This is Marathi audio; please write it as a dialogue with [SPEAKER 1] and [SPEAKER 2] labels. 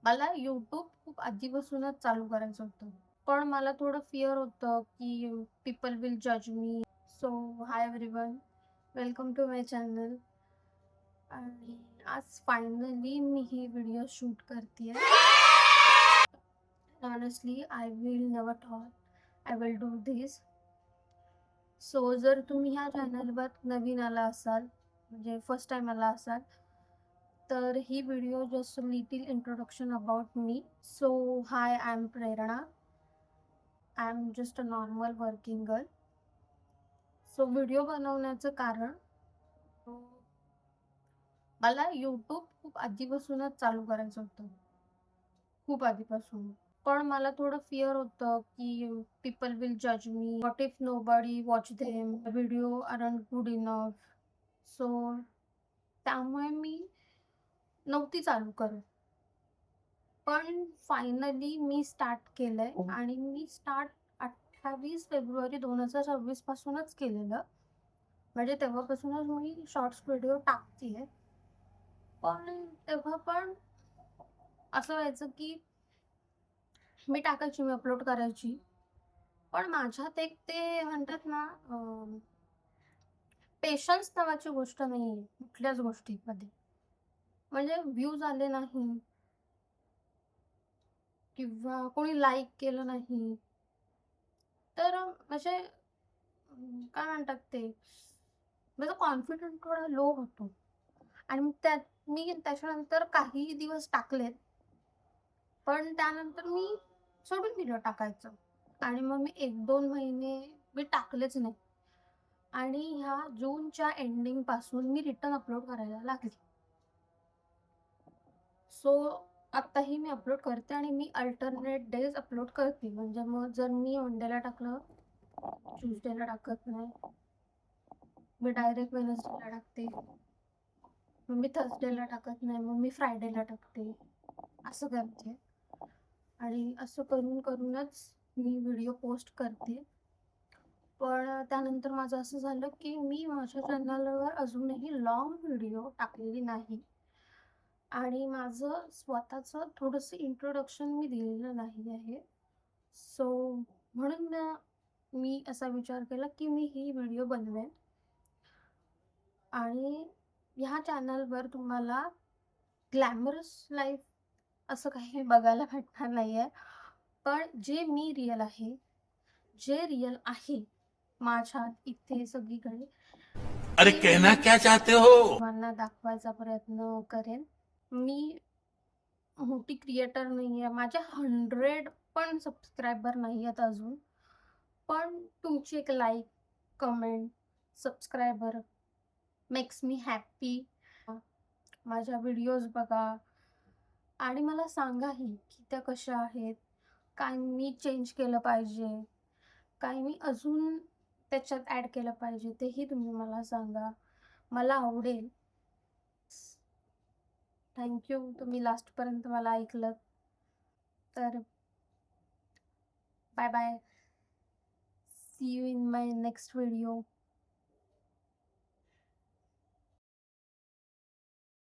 [SPEAKER 1] मला YouTube खूप आधीपासूनच चालू करायचं होतं. पण मला थोडं फिअर होतं, की पीपल विल जज me. So hi everyone, welcome to my channel. आणि आज फायनली मी ही व्हिडिओ शूट करतीये. Honestly, I will never thought I will do this. So जर तुम्ही ह्या चॅनलवर नवीन आला असाल, म्हणजे फर्स्ट टाइम आला असाल, तर ही video just little introduction about me. So hi, I am Prerna. I am just a normal working girl. So video बनवण्याचं कारण, मला यूट्यूब खूप आधीपासूनच चालू करायचं होतं. खूप आधीपासून. पण मला थोडं फिअर होतं, की पीपल विल जज me. What if nobody watch them? Video aren't good enough. So त्यामुळे मी नव्हती चालू करत. पण फायनली मी स्टार्ट केलंय आणि मी स्टार्ट 28 फेब्रुवारी 2026 पासूनच केलेलं. म्हणजे तेव्हापासूनच मी शॉर्ट्स व्हिडिओ टाकतीये. पण तेव्हा पण असं व्हायचं, की मी टाकायची, मी अपलोड करायची. पण माझ्यात एक ते म्हणतात ना, पेशन्स नावाची गोष्ट नाहीये कुठल्याच गोष्टीमध्ये. म्हणजे व्ह्यूज आले नाही किंवा कोणी लाईक केलं नाही, तर म्हणजे काय म्हणतात ते, माझा कॉन्फिडन्स थोडा लो होतो. आणि मी त्याच्यानंतर काही दिवस टाकलेत, पण त्यानंतर मी सोडून दिलं टाकायचं. आणि मग मी 1-2 महिने मी टाकलेच नाही. आणि ह्या जूनच्या एंडिंग पासून मी रिटर्न अपलोड करायला लागली. सो आत्ताही मी अपलोड करते आणि मी अल्टरनेट डेज अपलोड करते. म्हणजे मग जर मी मंडेला टाकलं, ट्यूसडेला टाकत नाही. मी डायरेक्ट वेडनेसडेला टाकते. मग मी थर्सडेला टाकत नाही, मग मी फ्रायडेला टाकते. असं करते. आणि असं करूनच मी व्हिडिओ पोस्ट करते. पण त्यानंतर माझं असं झालं, की मी माझ्या चॅनलवर अजूनही लाँग व्हिडिओ टाकलेली नाही. आणि माझं स्वतःचं थोडंसं इंट्रोडक्शन मी दिलेलं नाही आहे. सो म्हणून मी असा विचार केला, की मी ही व्हिडिओ बनवेन. आणि ह्या चॅनलवर तुम्हाला ग्लॅमरस लाईफ असं काही बघायला भेटणार नाहीये. पण जे मी रिअल आहे, जे रिअल आहे माझ्या इथे सगळीकडे,
[SPEAKER 2] अरे
[SPEAKER 1] ते
[SPEAKER 2] कहना
[SPEAKER 1] मी
[SPEAKER 2] क्या चाहते हो?
[SPEAKER 1] तुम्हाला दाखवायचा प्रयत्न करेन. मी मोठी क्रिएटर नाहीये. माझे 100 पण सबस्क्रायबर नाही आहेत अजून. पण तुमची एक like, comment, subscriber makes me happy. माझ्या व्हिडिओज बघा आणि मला सांगाही, की त्या कशा आहेत, काय मी चेंज केलं पाहिजे, काय मी अजून त्याच्यात ॲड केलं पाहिजे, तेही तुम्ही मला सांगा. मला आवडेल. थँक यू, तुम्ही लास्टपर्यंत मला ऐकलत. तर bye bye. See you in my next video.